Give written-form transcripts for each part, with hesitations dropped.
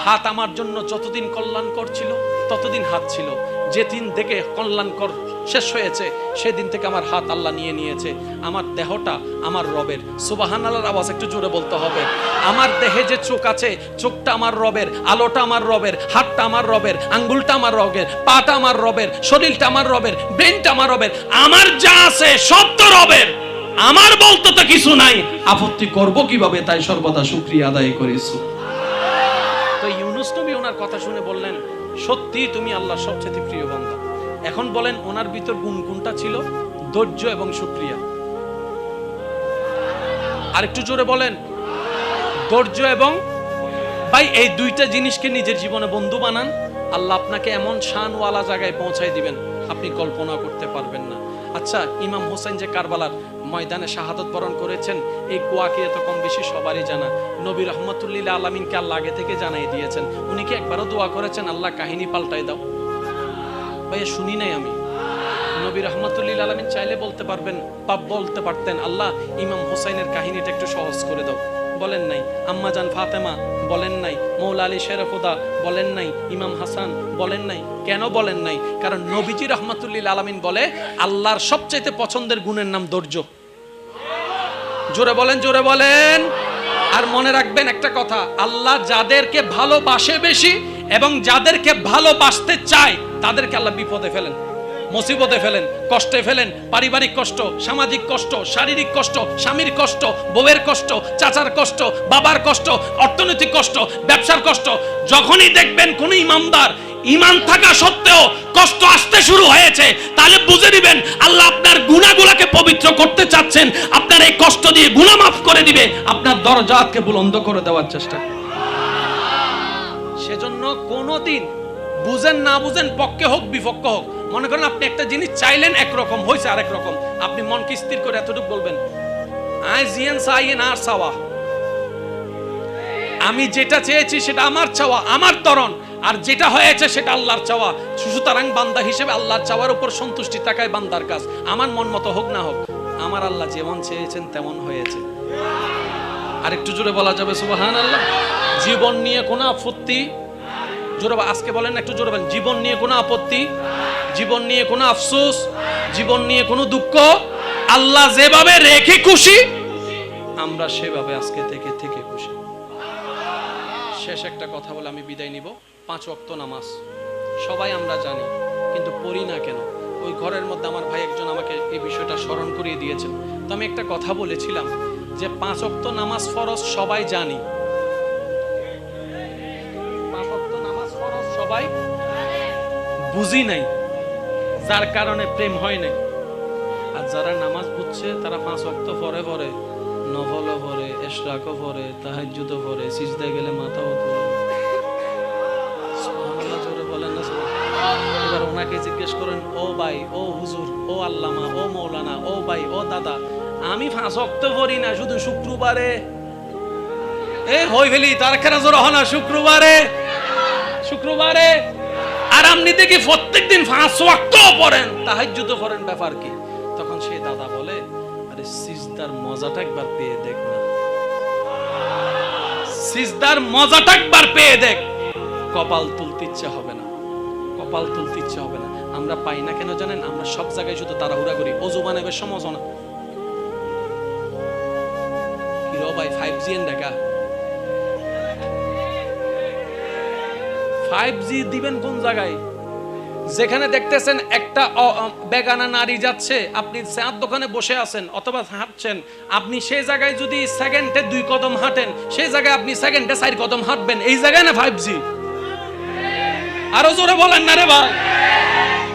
হাত আমার জন্য যতদিন কল্যাণকর ছিল ততদিন হাত ছিল, যেদিন থেকে কল্যাণকর শেষ হয়েছে সেদিন থেকে আমার হাত আল্লাহ নিয়ে নিয়েছে। আমার দেহটা আমার রবের। সুবহানাল্লাহর আওয়াজ একটু জোরে বলতে হবে। আমার দেহে যে চোখ আছে, চোখটা আমার রবের, আলোটা আমার রবের, হাতটা আমার রবের, আঙ্গুলটা আমার রবের, পাটা আমার রবের, শরীরটা আমার রবের, ব্রেনটা আমার রবের। আমার যা আছে সব তো রবের, আমার বলতে তো কিছু নাই, আপত্তি করব কিভাবে? তাই সর্বদা শুকরিয়া আদায় করেছি। তো ইউনূস নবী ওনার কথা শুনে বললেন, সত্যি তুমি আল্লাহর সবচেয়ে প্রিয় বান্দা। এখন বলেন ওনার ভিতর গুণ কোনটা ছিল? ধৈর্য এবং শুকরিয়া। আরেকটু জোরে বলেন, ধৈর্য এবং ভাই এই দুইটা জিনিসকে নিজের জীবনে বন্ধু বানান, আল্লাহ আপনাকে এমন শানওয়ালা জায়গায় পৌঁছায় দিবেন আপনি কল্পনা করতে পারবেন না। আচ্ছা, ইমাম হোসেন যে কারবালার ময়দানে শাহাদত বরণ করেছেন, এই কুয়াকে এত কম বেশি সবারই জানা। নবী রহমতুল্লিল আলামিনকে আল্লাহ আগে থেকে জানাই দিয়েছেন। উনি কি একবারও দোয়া করেছেন আল্লাহ কাহিনী পাল্টাই দাও? ভাইয়া শুনি নাই আমি। নবী রহমতুল্লিল আলামিন চাইলে বলতে পারতেন আল্লাহ ইমাম হোসেনের কাহিনীটা একটু সহজ করে দাও, বলেন নাই। আম্মা জান ফাতেমা বলেন নাই, মৌলা আলী শেরফুদা বলেন নাই, ইমাম হাসান বলেন নাই। কেন বলেন নাই? কারণ নবীজি রহমতুল্লিল আলামিন বলে আল্লাহর সবচাইতে পছন্দের গুণের নাম ধৈর্য। জোরে বলেন, জোরে বলেন। আর মনে রাখবেন একটা কথা, আল্লাহ যাদেরকে ভালোবাসে বেশি এবং যাদেরকে ভালোবাসতে চায় তাদেরকে আল্লাহ বিপদে ফেলেন, মুসিবতে ফেলেন, কষ্টে ফেলেন। পারিবারিক কষ্ট, সামাজিক কষ্ট, শারীরিক কষ্ট, স্বামীর কষ্ট, বউয়ের কষ্ট, চাচার কষ্ট, বাবার কষ্ট, অর্থনৈতিক কষ্ট, ব্যবসার কষ্ট। যখনই দেখবেন কোন ইমানদার ইমান থাকা সত্ত্বেও কষ্ট আসতে শুরু হয়েছে, তাহলে বুঝে দিবেন আল্লাহ আপনার গুনাহগুলোকে পবিত্র করতে চাচ্ছেন, আপনার এই কষ্ট দিয়ে গুনাহ মাফ করে দিবে, আপনার দরজাকে বুলন্দ করে দেওয়ার চেষ্টা। সেজন্য কোনোদিন বুঝেন না বুঝেন, পক্ষে হোক বিপক্ষে হোক, মনে করেন আপনি একটা জিনিস চাইলেন একরকম, হয়েছে আরেক রকম, আপনি মনকে স্থির করে এতটুকু বলবেন, আমি যেটা চেয়েছি সেটা আমার চাওয়া, আমার তরণ, আর যেটা হয়েছে সেটা আল্লাহর চাওয়া। সুতরাং বান্দা হিসেবে আল্লাহর চাওয়ার উপর সন্তুষ্টি থাকাই বান্দার কাজ। আমার মন মতো হোক না হোক, আমার আল্লাহ যেমন চেয়েছেন তেমন হয়েছে। আরেকটু জোরে বলা যাবে সুবহানাল্লাহ। জীবন নিয়ে কোনো আপত্তি, জোরে আজকে বলেন একটু জোরে বলেন, জীবন নিয়ে কোনো আপত্তি, জীবন নিয়ে কোনো আফসোস, জীবন নিয়ে কোনো দুঃখ, আল্লাহ যেভাবে রেখে খুশি আমরা সেভাবে আজকে থেকে খুশি। শেষ একটা কথা বলে আমি বিদায় নিব। 5 ওয়াক্ত নামাজ সবাই আমরা জানি, কিন্তু পড়ি না কেন? ওই ঘরের মধ্যে আমার ভাই একজন আমাকে এই বিষয়টা স্মরণ করিয়ে দিয়েছেন। তো আমি একটা কথা বলেছিলাম যে 5 ওয়াক্ত নামাজ ফরজ সবাই জানি, 5 ওয়াক্ত নামাজ ফরজ সবাই বুঝি নাই, যার কারণে প্রেম হয় নাই। আর যারা নামাজ বুঝছে তারা 5 ওয়াক্ত পরে পরে, নফলও পড়ে, ইশরাকও পড়ে, তাহাজ্জুদও পড়ে, সিজদায় গেলে মাথাও তোলে। সুবহানাল্লাহ, জোরে বলেন না সুবহানাল্লাহ। এবার ওনাকে জিজ্ঞেস করেন, ও ভাই, ও হুজুর, ও আল্লামা, ও মৌলানা, ও ভাই, ও দাদা, আমি 5 ওয়াক্ত পড়ি না, শুধু শুক্রবারে হই ফেলি, তার কেন জোর হয় না? শুক্রবারে আর আপনি দেখি প্রত্যেকদিন 5 ওয়াক্ত পড়েন, তাহাজ্জুদও পড়েন, ব্যাপার কি? তখন সেই দাদা বলে, আরে সিজদার মজাটা একবার পেয়ে দেখ না, সিজদার মজাটা একবার পেয়ে দেখ, কপাল তুলতে ইচ্ছা হবে না, কপাল তুলতে ইচ্ছা হবে না। আমরা পাই না কেন জানেন? আমরা সব জায়গায় শুধু তাড়াহুড়া করি। অজু বানাবে সময় না কি রে ভাই, 5G এন দেখা, 5G দিবেন কোন জায়গায়? যেখানে দেখতেছেন একটা বেগানা নারী যাচ্ছে, আপনি চার দোকানে বসে আছেন অথবা হাঁটছেন, আপনি সেই জায়গায় যদি সেকেন্ডে 2 কদম হাঁটেন, সেই জায়গায় আপনি সেকেন্ডে 4 কদম হাঁটবেন। এই জায়গায় না 5G? আরো জোরে বলেন না রে ভাই।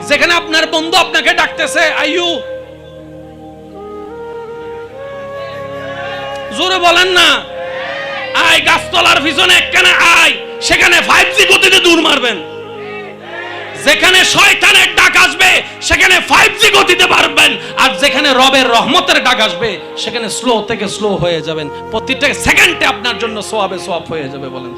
যেখানে আপনার বন্ধু আপনাকে ডাকতেছে, আইয়ু, জোরে বলেন না, আয় গাছতলার পিছনে একখানে আয়, সেখানে 5G গতিতে দূর মারবেন। যেখানে শয়তানের ডাক আসবে সেখানে 5G গতিতে পারবেন, আর যেখানে রবের রহমতের ডাক আসবে সেখানে স্লো থেকে স্লো হয়ে যাবেন। প্রতিটা সেকেন্ডে আপনার জন্য সওয়াবে সওয়াব হয়ে যাবে। বলেন